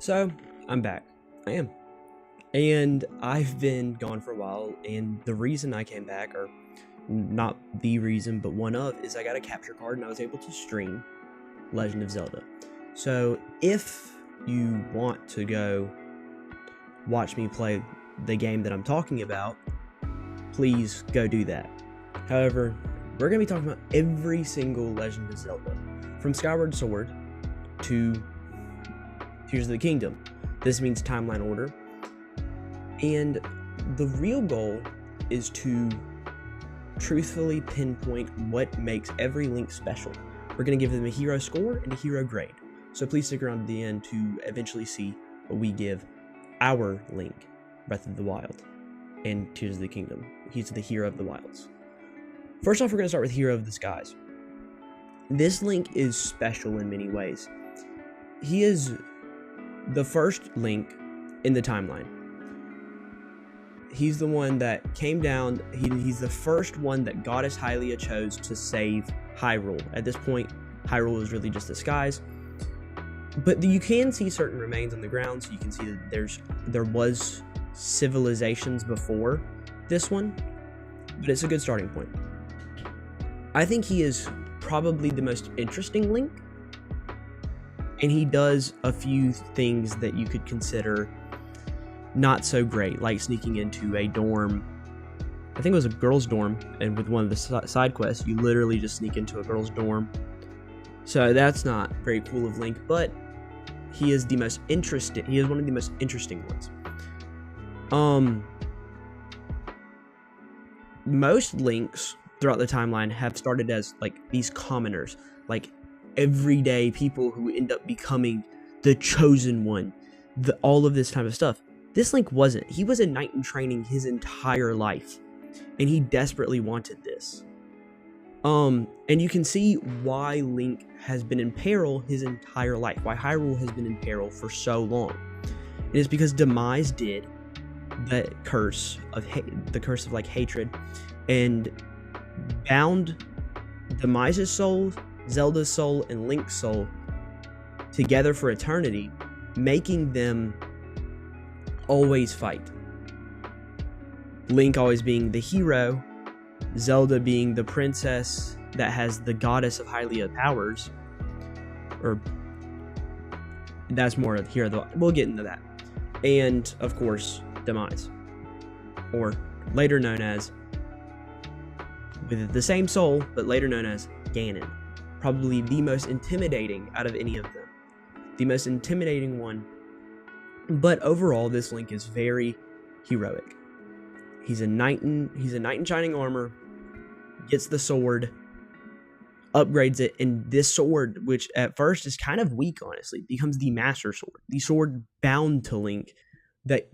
So, I'm back. I am. And I've been gone for a while, and the reason I came back, or not the reason, but one of, is I got a capture card and I was able to stream Legend of Zelda. So, if you want to go watch me play the game that I'm talking about, please go do that. However, we're going to be talking about every single Legend of Zelda, from Skyward Sword to Tears of the Kingdom. This means timeline order. And the real goal is to truthfully pinpoint what makes every Link special. We're going to give them a hero score and a hero grade. So please stick around to the end to eventually see what we give our Link, Breath of the Wild, and Tears of the Kingdom. He's the hero of the wilds. First off, we're going to start with Hero of the Skies. This Link is special in many ways. He is the first Link in the timeline. He's the one that came down. He's the first one that Goddess Hylia chose to save Hyrule. At this point, Hyrule is really just the skies. But you can see certain remains on the ground, so you can see that there was civilizations before this one. But it's a good starting point. I think he is probably the most interesting Link. And he does a few things that you could consider not so great, like sneaking into a dorm. I think it was a girl's dorm, and with one of the side quests, you literally just sneak into a girl's dorm. So that's not very cool of Link, but he is the most interesting. He is one of the most interesting ones. Most Links throughout the timeline have started as like these commoners, like everyday people who end up becoming the chosen one, all of this type of stuff. This Link wasn't. He was a knight in training his entire life, and he desperately wanted this. And you can see why Link has been in peril his entire life, why Hyrule has been in peril for so long. It is because Demise did the curse of like hatred, and bound Demise's soul, Zelda's soul, and Link's soul together for eternity, making them always fight. Link always being the hero, Zelda being the princess that has the goddess of Hylia powers, or that's more of the hero. We'll get into that. And of course, Demise, or later known as, with the same soul, but later known as Ganon. Probably the most intimidating out of any of them. The most intimidating one. But overall, this Link is very heroic. He's a knight in shining armor, gets the sword, upgrades it, and this sword, which at first is kind of weak, honestly, becomes the Master Sword. The sword bound to Link that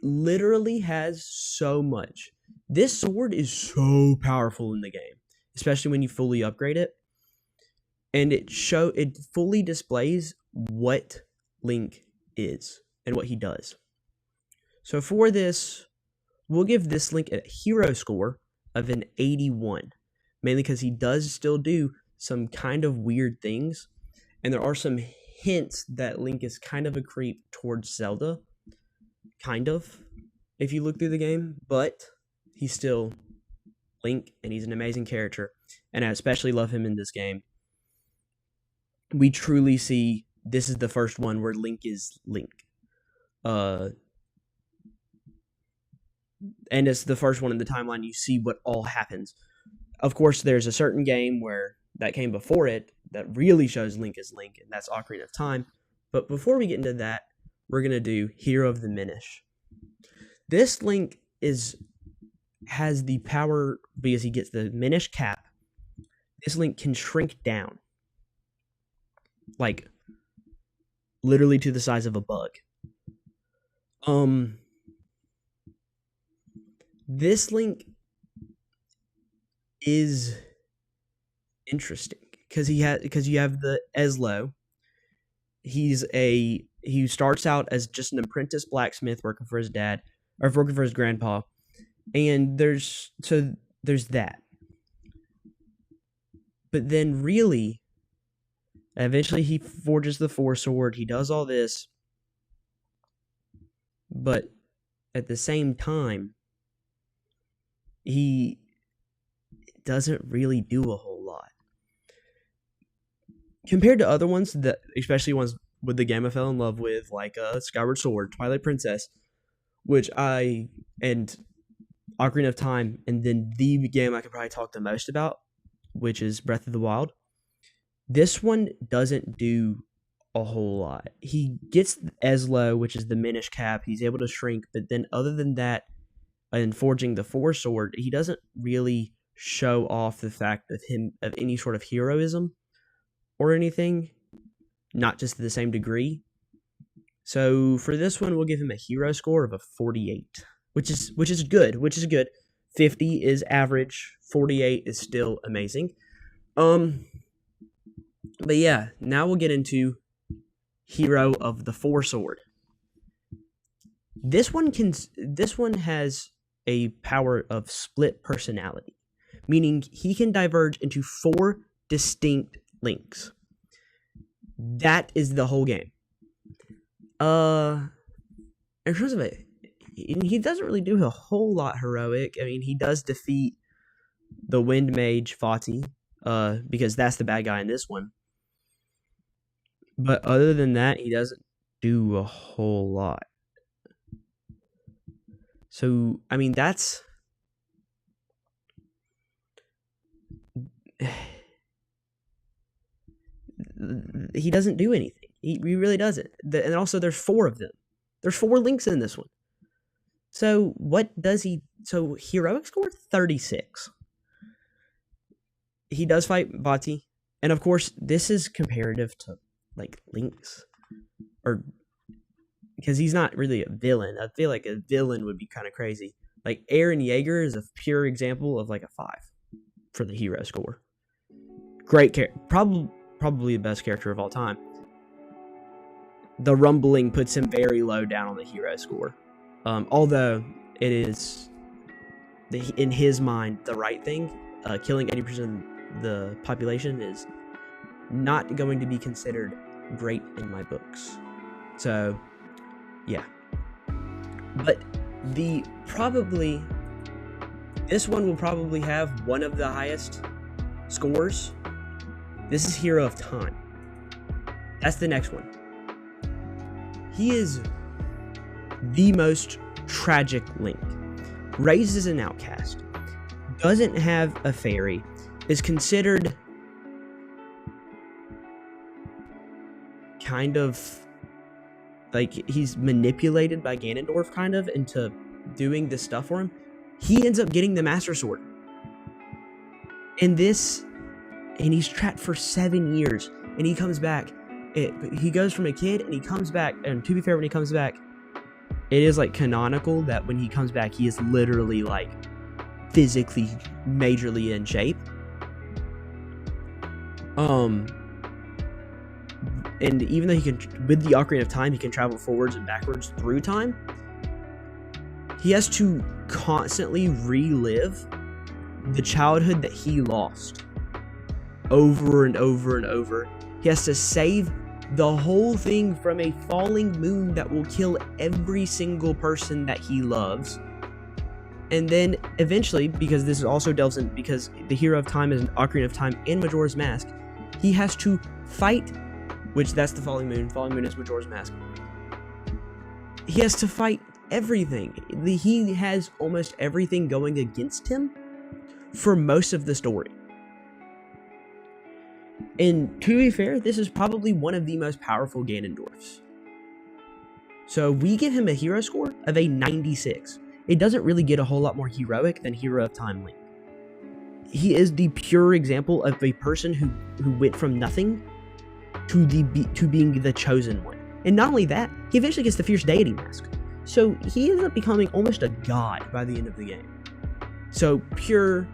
literally has so much. This sword is so powerful in the game, especially when you fully upgrade it. And it fully displays what Link is and what he does. So for this, we'll give this Link a hero score of an 81, mainly because he does still do some kind of weird things, and there are some hints that Link is kind of a creep towards Zelda, kind of, if you look through the game, but he's still Link, and he's an amazing character, and I especially love him in this game. We truly see this is the first one where Link is Link. And it's the first one in the timeline you see what all happens. Of course, there's a certain game where that came before it that really shows Link as Link, and that's Ocarina of Time. But before we get into that, we're going to do Hero of the Minish. This Link has the power, because he gets the Minish cap, this Link can shrink down. Like, literally to the size of a bug. This Link is interesting because you have the Ezlo. He starts out as just an apprentice blacksmith working for his dad, or working for his grandpa, and there's that. But then really, eventually he forges the Four Sword. He does all this, but at the same time, he doesn't really do a whole lot. Compared to other ones, that especially ones with the game I fell in love with, like Skyward Sword, Twilight Princess, and Ocarina of Time, and then the game I could probably talk the most about, which is Breath of the Wild. This one doesn't do a whole lot. He gets Eslo, which is the Minish Cap. He's able to shrink, but then other than that, in forging the Four Sword, he doesn't really show off the fact of any sort of heroism or anything, not just to the same degree. So for this one, we'll give him a hero score of a 48, which is good. 50 is average. 48 is still amazing. But yeah, now we'll get into Hero of the Four Sword. This one has a power of split personality, meaning he can diverge into 4 distinct links. That is the whole game. In terms of it, he doesn't really do a whole lot heroic. I mean, he does defeat the Wind Mage Fati, because that's the bad guy in this one. But other than that, he doesn't do a whole lot. So, I mean, that's... he doesn't do anything. He really doesn't. And also, there's 4 of them. There's 4 links in this one. So, what does he... So, heroic score? 36. He does fight Vati. And, of course, this is comparative to, like, Link's. Or... because he's not really a villain. I feel like a villain would be kind of crazy. Like, Eren Yeager is a pure example of, like, a 5 for the hero score. Great character. Probably the best character of all time. The rumbling puts him very low down on the hero score. Although it is, in his mind, the right thing. Killing 80% of the population is not going to be considered great in my books. So, yeah. But this one will probably have one of the highest scores. This is Hero of Time. That's the next one. He is the most tragic Link. Raised as an outcast. Doesn't have a fairy. Is considered kind of like he's manipulated by Ganondorf kind of into doing this stuff for him. He ends up getting the Master Sword. And he's trapped for 7 years. And he comes back. He goes from a kid and he comes back. And to be fair, when he comes back, it is like canonical that when he comes back, he is literally like physically majorly in shape. And even though he can, with the Ocarina of Time, he can travel forwards and backwards through time, he has to constantly relive the childhood that he lost over and over and over. He has to save the whole thing from a falling moon that will kill every single person that he loves. And then eventually, because this also delves in, because the Hero of Time is an Ocarina of Time and Majora's Mask, he has to fight, which that's the falling moon. Falling moon is Majora's Mask. He has to fight everything. He has almost everything going against him for most of the story. And to be fair, this is probably one of the most powerful Ganondorfs. So we give him a hero score of a 96. It doesn't really get a whole lot more heroic than Hero of Time Link. He is the pure example of a person who went from nothing to being the chosen one. And not only that, he eventually gets the Fierce Deity Mask. So he ends up becoming almost a god by the end of the game. So pure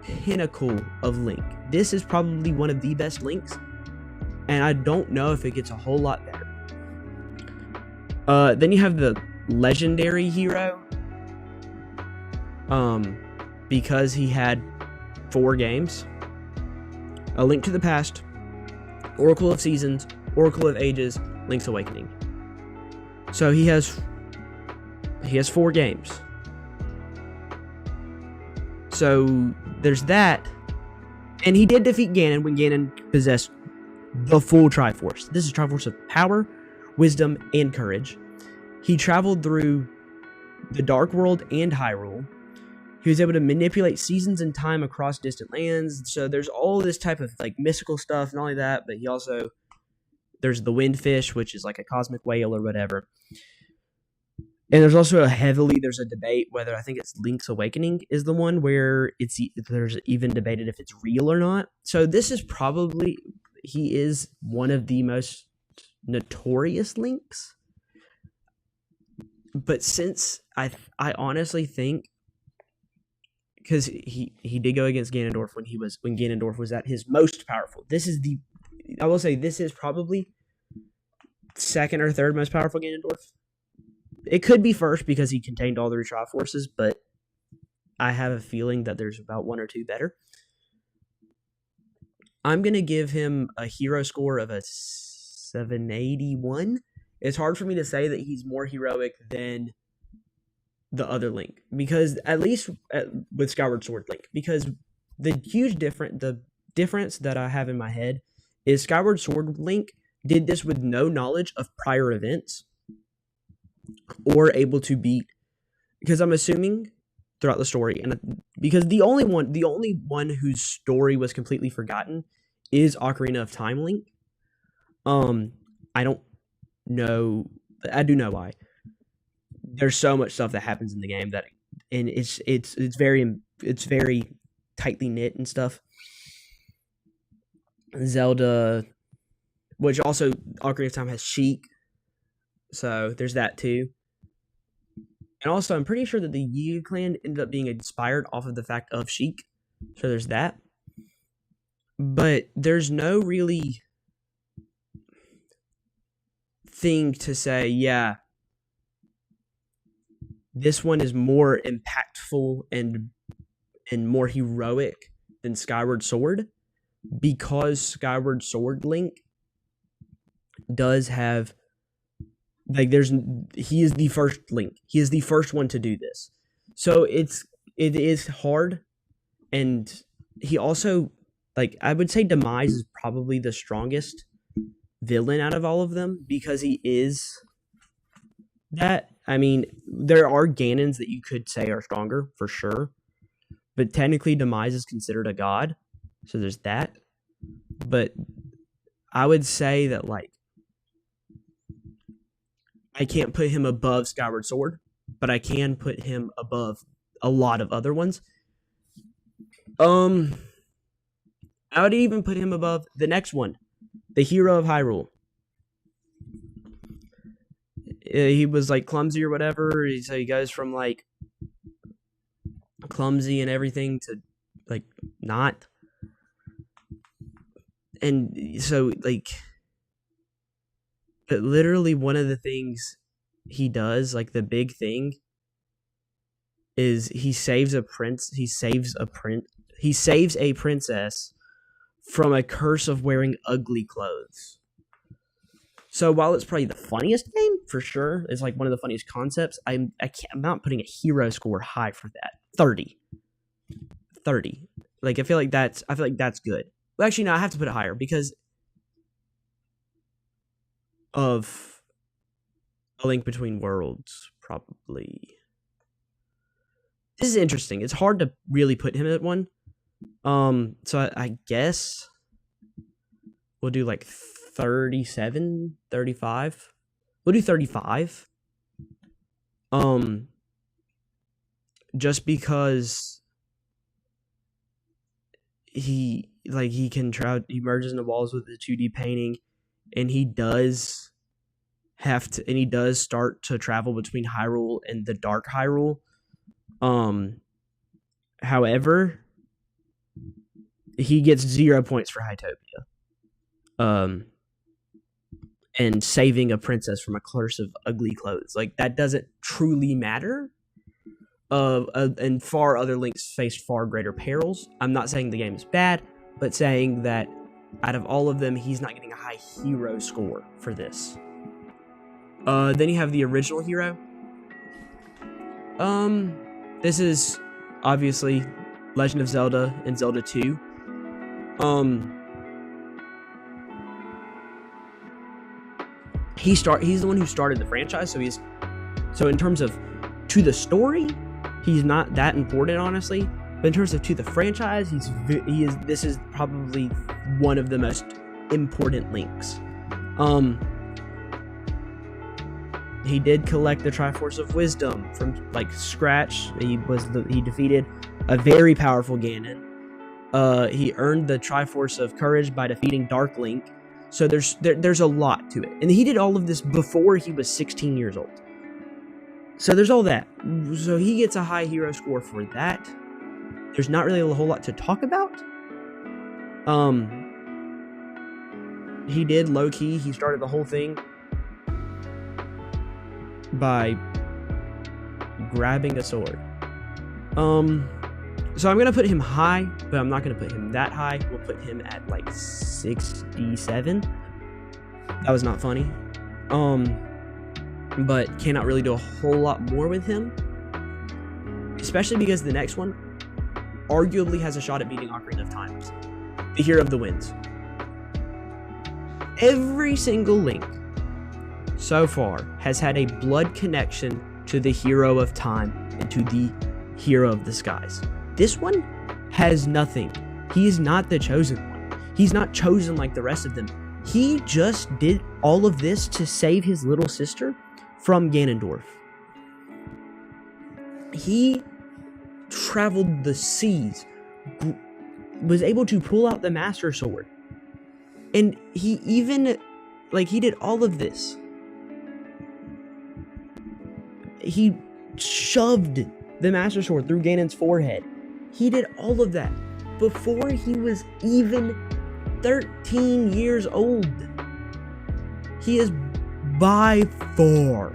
pinnacle of Link. This is probably one of the best Links, and I don't know if it gets a whole lot better. Then you have the legendary hero. Because he had 4 games. A Link to the Past, Oracle of Seasons, Oracle of Ages, Link's Awakening. So he has He has 4 games. So there's that. And he did defeat Ganon when Ganon possessed the full Triforce. This is Triforce of Power, Wisdom, and Courage. He traveled through the Dark World and Hyrule. He was able to manipulate seasons and time across distant lands. So there's all this type of like mystical stuff, not only that, but he also, there's the Windfish, which is like a cosmic whale or whatever. And there's also there's a debate whether, I think it's Link's Awakening is the one where there's even debated if it's real or not. So this is probably, he is one of the most notorious Links. But since I honestly think, because he did go against Ganondorf when Ganondorf was at his most powerful. I will say this is probably second or third most powerful Ganondorf. It could be first because he contained all the Triforces, but I have a feeling that there's about 1 or 2 better. I'm going to give him a hero score of a 781. It's hard for me to say that he's more heroic than the other Link, because at least with Skyward Sword Link, because the difference that I have in my head is Skyward Sword Link did this with no knowledge of prior events or able to beat, because I'm assuming throughout the story, and because the only one whose story was completely forgotten is Ocarina of Time Link. I don't know. I do know why. There's so much stuff that happens in the game and it's very tightly knit and stuff. Zelda, which also Ocarina of Time has Sheik, so there's that too. And also, I'm pretty sure that the Yiga clan ended up being inspired off of the fact of Sheik, so there's that. But there's no really thing to say, yeah, this one is more impactful and more heroic than Skyward Sword, because Skyward Sword Link does have, like, he is the first Link. He is the first one to do this. So it is hard, and he also, like, I would say Demise is probably the strongest villain out of all of them, because he is that. I mean, there are Ganons that you could say are stronger, for sure. But technically, Demise is considered a god. So there's that. But I would say that, like, I can't put him above Skyward Sword, but I can put him above a lot of other ones. I would even put him above the next one, the Hero of Hyrule. He was like clumsy or whatever. So he goes from like clumsy and everything to like not. And so, like, but literally one of the things he does, like the big thing, is he saves a princess from a curse of wearing ugly clothes. So while it's probably the funniest game, for sure, it's like one of the funniest concepts, I'm not putting a hero score high for that. 30. Like, I feel like that's good. Well, actually, no, I have to put it higher because of A Link Between Worlds, probably. This is interesting. It's hard to really put him at one. So I guess we'll do like 37, 35. We'll do 35. Just because he can try, he merges into walls with the 2D painting, and he does start to travel between Hyrule and the Dark Hyrule. However, he gets 0 points for Hytopia. And saving a princess from a curse of ugly clothes. Like, that doesn't truly matter. And far other Links faced far greater perils. I'm not saying the game is bad, but saying that out of all of them, he's not getting a high hero score for this. Then you have the original hero. This is obviously Legend of Zelda and Zelda 2. He's the one who started the franchise, so in terms of to the story, he's not that important, honestly. But in terms of to the franchise, this is probably one of the most important links. He did collect the Triforce of Wisdom from like scratch. He defeated a very powerful Ganon. He earned the Triforce of Courage by defeating Dark Link. So there's a lot to it, and he did all of this before he was 16 years old. So there's all that. So he gets a high hero score for that. There's not really a whole lot to talk about. He did low-key. He started the whole thing by grabbing a sword. So I'm going to put him high, but I'm not going to put him that high. We'll put him at like 67. That was not funny. But cannot really do a whole lot more with him. Especially because the next one arguably has a shot at beating Ocarina of Time. The Hero of the Winds. Every single Link so far has had a blood connection to the Hero of Time and to the Hero of the Skies. This one has nothing. He is not the chosen one. He's not chosen like the rest of them. He just did all of this to save his little sister from Ganondorf. He traveled the seas, was able to pull out the Master Sword, and he even, he did all of this. He shoved the Master Sword through Ganon's forehead. He did all of that before he was even 13 years old. He is by far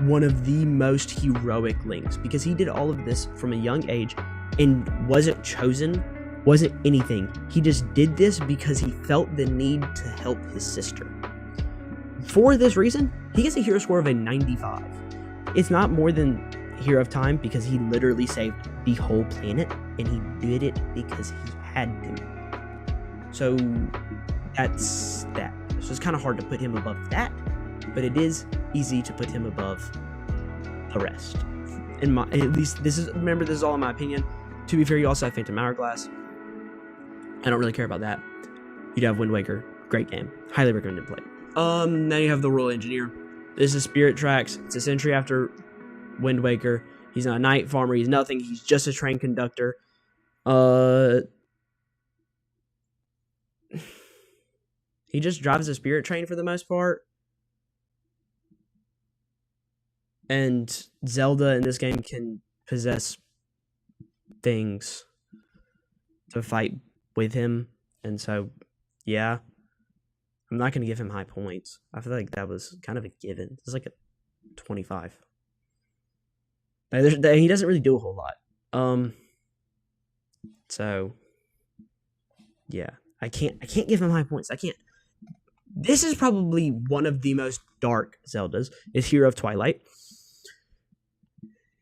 one of the most heroic Links because he did all of this from a young age and wasn't chosen, wasn't anything. He just did this because he felt the need to help his sister. For this reason, he gets a hero score of a 95. It's not more than Hero of Time because he literally saved the whole planet and he did it because he had to. So that's that. So it's kind of hard to put him above that, but it is easy to put him above the rest. At least this is all in my opinion. To be fair, you also have Phantom Hourglass. I don't really care about that. You'd have Wind Waker, great game, highly recommended play. Now you have the Royal Engineer. This is Spirit Tracks. It's a century after Wind Waker. He's not a knight farmer. He's nothing. He's just a train conductor. He just drives a spirit train for the most part. And Zelda in this game can possess things to fight with him. And so, yeah. I'm not going to give him high points. I feel like that was kind of a given. It's like a 25. He doesn't really do a whole lot. So, yeah. I can't give him high points. I can't. This is probably one of the most dark Zeldas, is Hero of Twilight.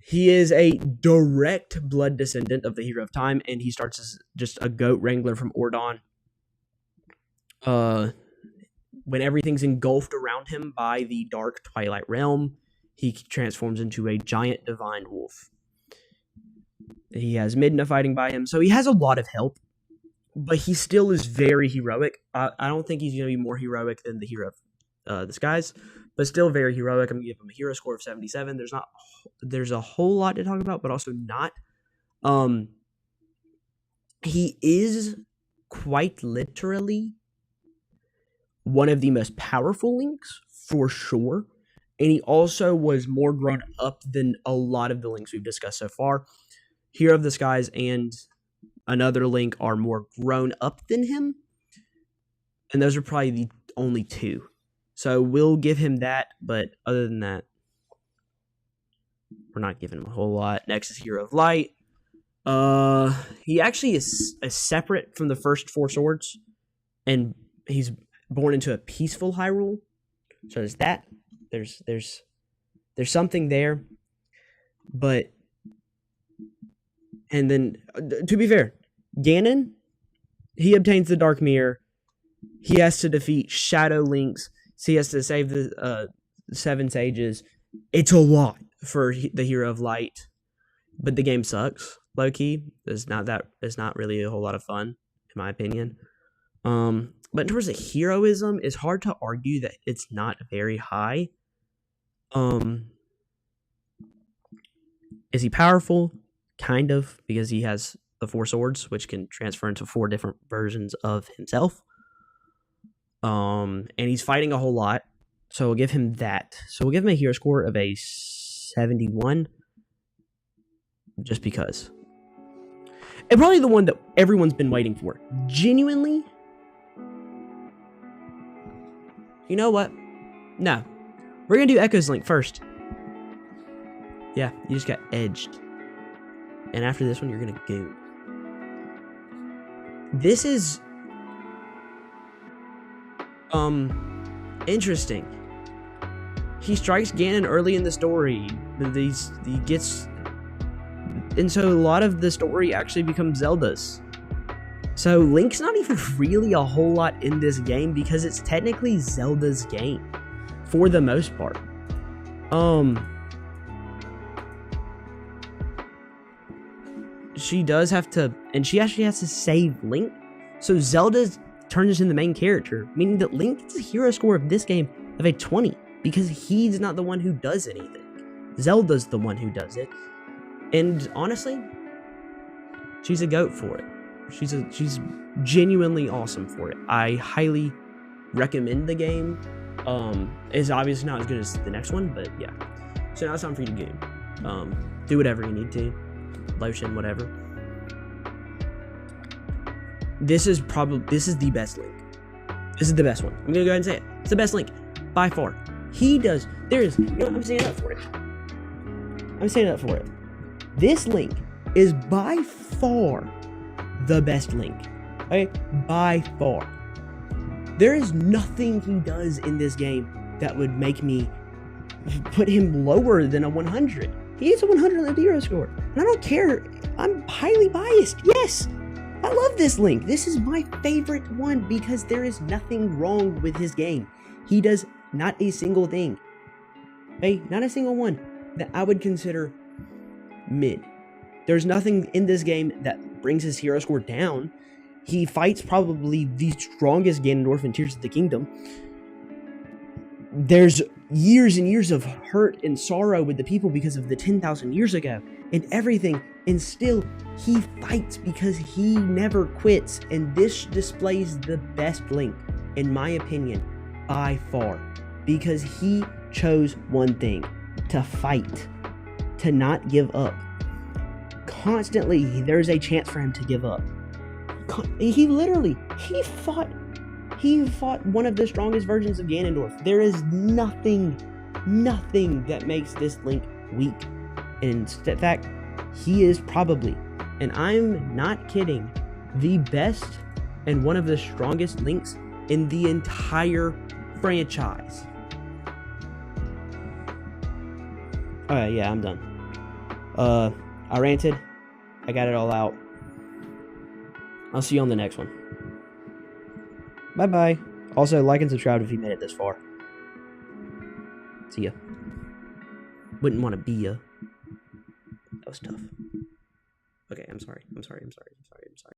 He is a direct blood descendant of the Hero of Time, and he starts as just a goat wrangler from Ordon. When everything's engulfed around him by the dark Twilight Realm, he transforms into a giant divine wolf. He has Midna fighting by him, so he has a lot of help, but he still is very heroic. I don't think he's going to be more heroic than the Hero of the Skies, but still very heroic. I'm going to give him a hero score of 77. There's a whole lot to talk about, but also not. He is quite literally one of the most powerful Links, for sure. And he also was more grown up than a lot of the Links we've discussed so far. Hero of the Skies and another Link are more grown up than him. And those are probably the only two. So we'll give him that, but other than that, we're not giving him a whole lot. Next is Hero of Light. He actually is separate from the first four swords, and he's born into a peaceful Hyrule. So there's that. There's something there. But, and then, to be fair, Ganon, he obtains the Dark Mirror. He has to defeat Shadow Lynx. So he has to save the 7 sages. It's a lot for the Hero of Light. But the game sucks, low key. It's not really a whole lot of fun, in my opinion. But in terms of heroism, it's hard to argue that it's not very high. Is he powerful? Kind of, because he has the 4 swords, which can transfer into 4 different versions of himself. And he's fighting a whole lot, so we'll give him that. So we'll give him a hero score of a 71, just because. And probably the one that everyone's been waiting for. Genuinely, you know what? No. We're going to do Echo's Link first. Yeah, you just got edged. And after this one, you're going to go. This is interesting. He strikes Ganon early in the story. He gets, and so a lot of the story actually becomes Zelda's. So Link's not even really a whole lot in this game because it's technically Zelda's game for the most part. She does have to, and she actually has to save Link. So Zelda turns into the main character, meaning that Link gets a hero score of this game of a 20 because he's not the one who does anything. Zelda's the one who does it. And honestly, she's a goat for it. She's genuinely awesome for it. I highly recommend the game. It's obviously not as good as the next one, but yeah. So now it's time for you to game. Do whatever you need to. Lotion, whatever. This is the best Link. This is the best one. I'm gonna go ahead and say it. It's the best Link by far. I'm standing up for it. I'm standing up for it. This Link is by far the best Link. Okay? By far. There is nothing he does in this game that would make me put him lower than a 100. He is a 100 on the hero score. And I don't care. I'm highly biased. Yes. I love this Link. This is my favorite one because there is nothing wrong with his game. He does not a single thing. Okay? Not a single one that I would consider mid. There's nothing in this game that brings his hero score down. He fights probably the strongest Ganondorf in Tears of the Kingdom. There's years and years of hurt and sorrow with the people because of the 10,000 years ago and everything, and still he fights because he never quits, and this displays the best Link, in my opinion, by far, because he chose one thing: to fight, to not give up. Constantly, there's a chance for him to give up. He fought one of the strongest versions of Ganondorf. There is nothing that makes this Link weak. In fact, he is probably, and I'm not kidding, the best and one of the strongest Links in the entire franchise. Alright, yeah, I'm done. I ranted. I got it all out. I'll see you on the next one. Bye-bye. Also, like and subscribe if you made it this far. See ya. Wouldn't want to be ya. That was tough. Okay, I'm sorry.